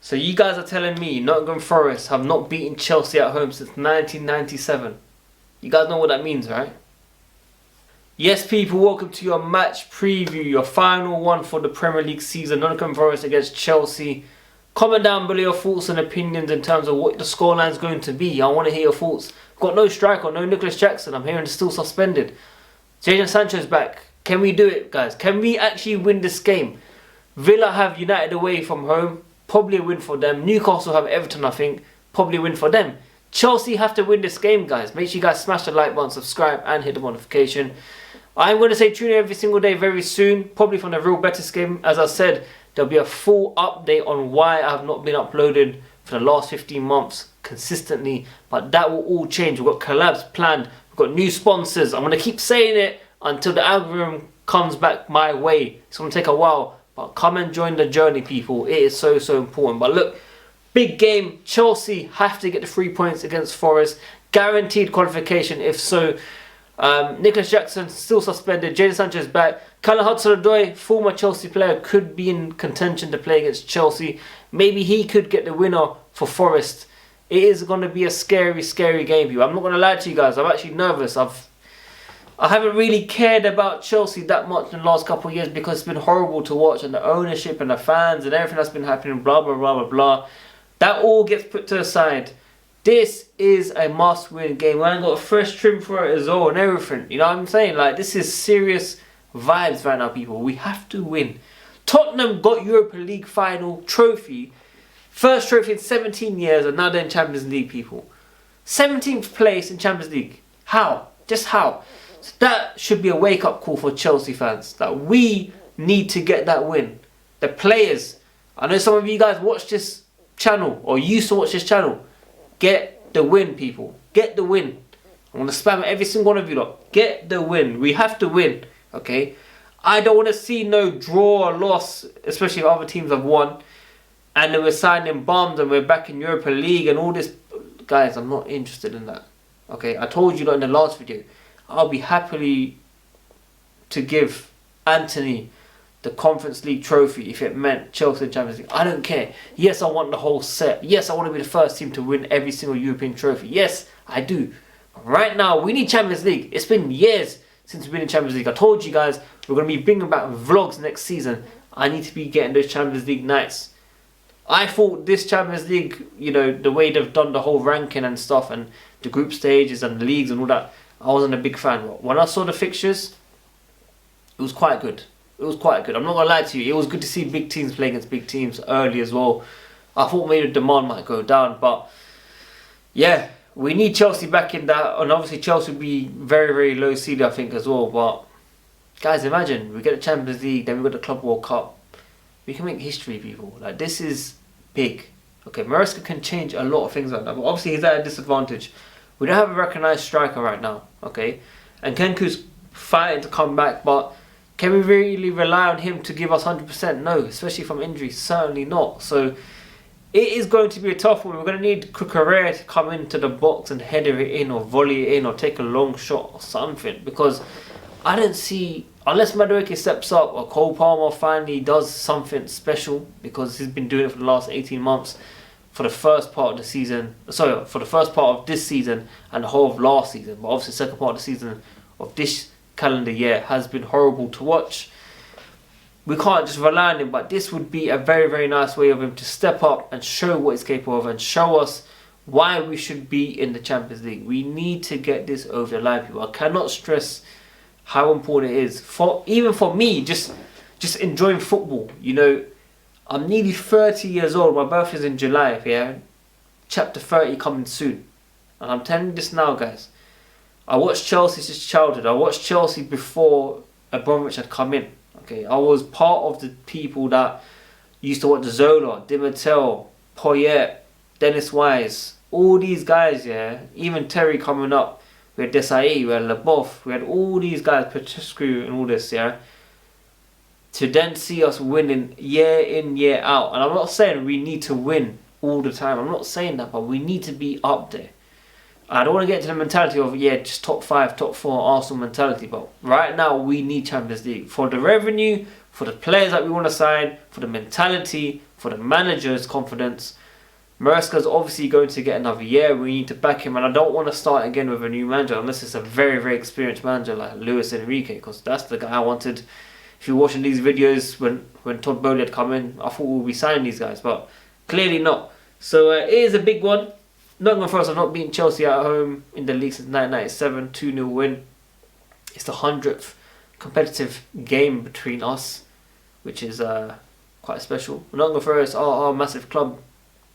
So you guys are telling me Nottingham Forest have not beaten Chelsea at home since 1997. You guys know what that means, right? Yes, people, welcome to your match preview, your final one for the Premier League season. Nottingham Forest against Chelsea. Comment down below your thoughts and opinions in terms of what the scoreline is going to be. I want to hear your thoughts. Got no striker, no Nicholas Jackson. I'm hearing still suspended. Jadon Sancho's back. Can we do it, guys? Can we actually win this game? Villa have United away from home. Probably a win for them. Newcastle have Everton, I think. Probably a win for them. Chelsea have to win this game, guys. Make sure you guys smash the like button, subscribe, and hit the notification. I'm going to say tune in every single day very soon. Probably from the Real Betis game. As I said, there'll be a full update on why I have not been uploaded for the last 15 months consistently. But that will all change. We've got collabs planned. We've got new sponsors. I'm going to keep saying it until the algorithm comes back my way. It's going to take a while. But come and join the journey, people. It is so important. But look, big game. Chelsea have to get the 3 points against Forest. Guaranteed qualification if so. Nicholas Jackson still suspended. Jadon Sancho's back. Callum Hudson-Odoi, former Chelsea player, could be in contention to play against Chelsea. Maybe he could get the winner for Forest. It is going to be a scary, scary game, people. I'm not going to lie to you guys. I'm actually nervous. I haven't really cared about Chelsea that much in the last couple of years because it's been horrible to watch, and the ownership and the fans and everything that's been happening, blah, blah, blah, blah, blah. That all gets put to the side. This is a must-win game. I got a fresh trim for it as well and everything. You know what I'm saying? Like, this is serious vibes right now, people. We have to win. Tottenham got Europa League final trophy. First trophy in 17 years, and now they're in Champions League, people. 17th place in Champions League. How? Just how? So that should be a wake-up call for Chelsea fans. That we need to get that win. The players. I know some of you guys watch this channel or used to watch this channel. Get the win, people. Get the win. I'm going to spam every single one of you lot. Get the win. We have to win. Okay? I don't want to see no draw or loss, especially if other teams have won. And then we're signing bombs and we're back in Europa League and all this. Guys, I'm not interested in that. Okay? I told you that in the last video. I'll be happily to give Anthony the Conference League trophy if it meant Chelsea Champions League. I don't care. Yes, I want the whole set. Yes, I want to be the first team to win every single European trophy. Yes, I do. But right now, we need Champions League. It's been years since we've been in Champions League. I told you guys we're going to be bringing back vlogs next season. I need to be getting those Champions League nights. I thought this Champions League, you know, the way they've done the whole ranking and stuff and the group stages and the leagues and all that, I wasn't a big fan. When I saw the fixtures, it was quite good. It was quite good. I'm not going to lie to you. It was good to see big teams play against big teams early as well. I thought maybe the demand might go down. But yeah, we need Chelsea back in that. And obviously Chelsea will be very, very low seeded, I think, as well. But guys, imagine we get the Champions League, then we got the Club World Cup. We can make history, people. Like, this is big. Okay, Maresca can change a lot of things like that. But obviously he's at a disadvantage. We don't have a recognised striker right now, okay? And Kenku's fighting to come back, but can we really rely on him to give us 100%? No, especially from injury, certainly not. So it is going to be a tough one. We're going to need Cucurella to come into the box and header it in or volley it in or take a long shot or something, because I don't see, unless Madueke steps up or Cole Palmer finally does something special, because he's been doing it for the last 18 months, for the first part of the season, sorry, for the first part of this season and the whole of last season, but obviously the second part of the season of this calendar year has been horrible to watch. We can't just rely on him, but this would be a very, very nice way of him to step up and show what he's capable of and show us why we should be in the Champions League. We need to get this over the line, people. I cannot stress how important it is, for even for me, just enjoying football, you know. I'm nearly 30 years old. My birthday's in July, yeah? Chapter 30 coming soon. And I'm telling you this now, guys. I watched Chelsea since childhood. I watched Chelsea before Abramovich had come in. Okay, I was part of the people that used to watch Zola, Di Matteo, Poyet, Dennis Wise. All these guys, yeah? Even Terry coming up. We had Desai, we had Leboeuf. We had all these guys, Petrescu and all this, yeah? To then see us winning year in, year out. And I'm not saying we need to win all the time. I'm not saying that, but we need to be up there. I don't want to get to the mentality of, yeah, just top 5, top 4 Arsenal mentality. But right now, we need Champions League. For the revenue, for the players that we want to sign, for the mentality, for the manager's confidence. Maresca's obviously going to get another year. We need to back him, and I don't want to start again with a new manager unless it's a very, very experienced manager like Luis Enrique, because that's the guy I wanted. If you're watching these videos when Todd Bowley had come in, I thought we'll be signing these guys, but clearly not. So it is a big one. Nottingham Forest have not beaten Chelsea at home in the league since 1997, 2-0 win. It's the 100th competitive game between us, which is quite special. Nottingham Forest are a massive club.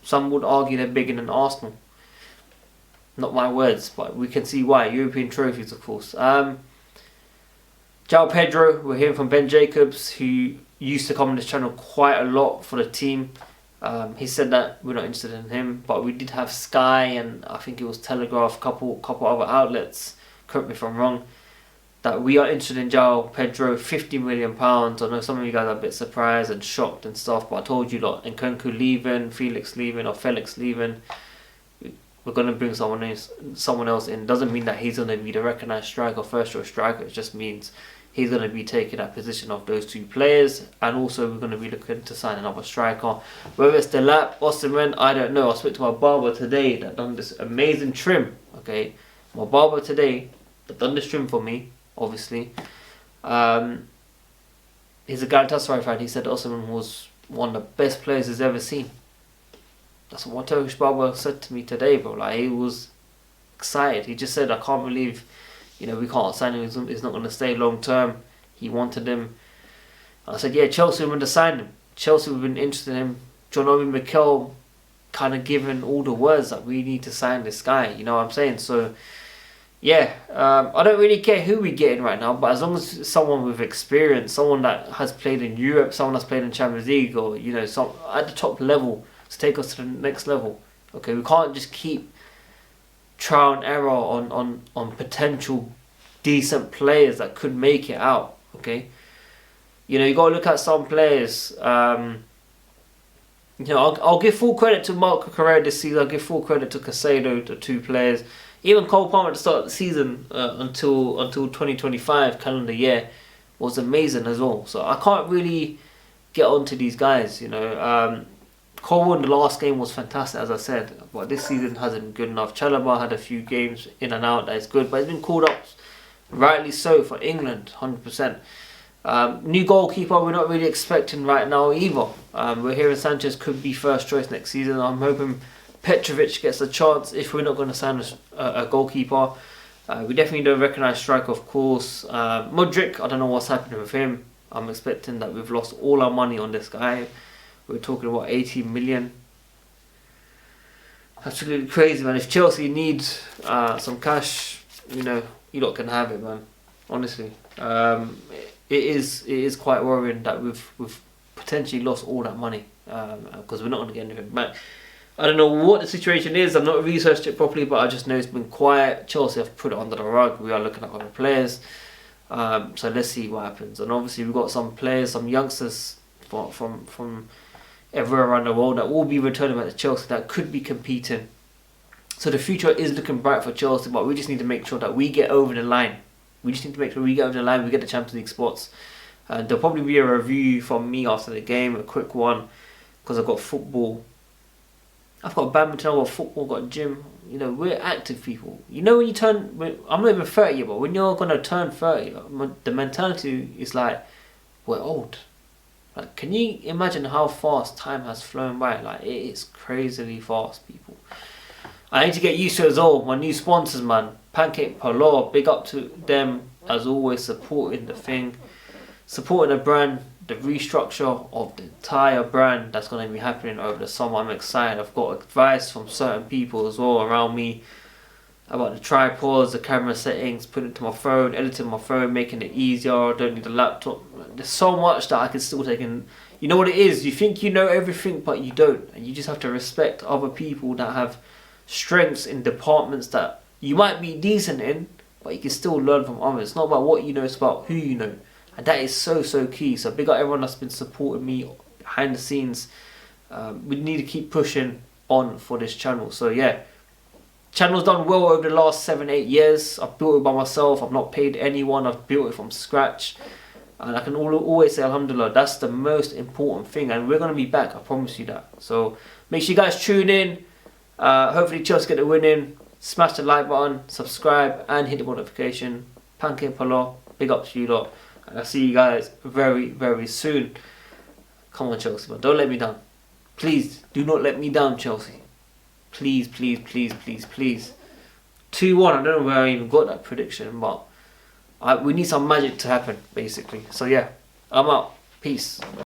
Some would argue they're bigger than Arsenal. Not my words, but we can see why. European trophies, of course. Joao Pedro, we're hearing from Ben Jacobs, who used to come on this channel quite a lot for the team. He said that we're not interested in him, but we did have Sky and I think it was Telegraph, couple other outlets, correct me if I'm wrong, that we are interested in Joao Pedro, £50 million. I know some of you guys are a bit surprised and shocked and stuff, but I told you lot, Nkunku leaving, Felix leaving, or Felix leaving, we're going to bring someone else in. Doesn't mean that he's going to be the recognised striker, first choice striker. It just means he's going to be taking that position of those two players, and also we're going to be looking to sign another striker. Whether it's Delap, Osimhen, I don't know. I spoke to my barber today that done this amazing trim. Okay, my barber today that done this trim for me. Obviously, he's a Galatasaray fan. He said Osimhen was one of the best players he's ever seen. That's what my Turkish barber said to me today, bro. Like, he was excited. He just said, I can't believe, we can't sign him. He's not going to stay long term. He wanted him. I said, yeah, Chelsea want to sign him. Chelsea have been interested in him. John Obi Mikel kind of given all the words that we need to sign this guy. You know what I'm saying? So, yeah, I don't really care who we're getting right now, but as long as it's someone with experience, someone that has played in Europe, someone that's played in Champions League, or some at the top level to take us to the next level. Okay, we can't just keep trial and error on potential decent players that could make it out. Okay, you got to look at some players. I'll give full credit to Marco Correa this season. I'll give full credit to Caicedo, the two players. Even Cole Palmer at the start of the season until 2025 calendar year was amazing as well. So I can't really get onto these guys. Colwell in the last game was fantastic, as I said, but this season hasn't been good enough. Chalobah had a few games in and out that is good, but he's been called up, rightly so, for England, 100%. New goalkeeper, we're not really expecting right now either. We're hearing Sanchez could be first choice next season. I'm hoping Petrovic gets a chance if we're not going to sign a goalkeeper. We definitely don't recognise striker, of course. Modric, I don't know what's happening with him. I'm expecting that we've lost all our money on this guy. We're talking about 18 million. Absolutely crazy, man. If Chelsea needs some cash, you lot can have it, man. Honestly, it is quite worrying that we've potentially lost all that money because we're not going to get anything back. I don't know what the situation is. I've not researched it properly, but I just know it's been quiet. Chelsea have put it under the rug. We are looking at other players. So let's see what happens. And obviously we've got some players, some youngsters from everywhere around the world that will be returning back to Chelsea that could be competing. So the future is looking bright for Chelsea, but we just need to make sure that we get over the line. We just need to make sure we get over the line, we get the Champions League spots. There'll probably be a review from me after the game, a quick one, because I've got football. I've got badminton, I've got football, I've got gym. We're active people. When you turn, I'm not even 30 yet, but when you're going to turn 30, the mentality is like, we're old. Like, can you imagine how fast time has flown by? Like, it is crazily fast, people. I need to get used to it as well. My new sponsors, man. Pancake Polo, big up to them, as always, supporting the thing. Supporting the brand, the restructure of the entire brand that's going to be happening over the summer. I'm excited. I've got advice from certain people as well around me about the tripods, the camera settings, putting it to my phone, editing my phone, making it easier. I don't need a laptop. There's so much that I can still take in. You know what it is? You think you know everything, but you don't. And you just have to respect other people that have strengths in departments that you might be decent in, but you can still learn from others. It's not about what you know, it's about who you know. And that is so key. So big up everyone that's been supporting me behind the scenes. We need to keep pushing on for this channel. So yeah, channel's done well over the last 7-8 years. I've built it by myself. I've not paid anyone. I've built it from scratch. And I can always say alhamdulillah. That's the most important thing, and we're going to be back, I promise you that. So make sure you guys tune in. Hopefully Chelsea get the win in. Smash the like button, subscribe, and hit the notification. Pancake Polo, big up to you lot. And I'll see you guys very, very soon. Come on, Chelsea, but don't let me down. Please, do not let me down, Chelsea. Please, please, please, please, please. 2-1, I don't know where I even got that prediction, but we need some magic to happen, basically. So yeah, I'm out. Peace.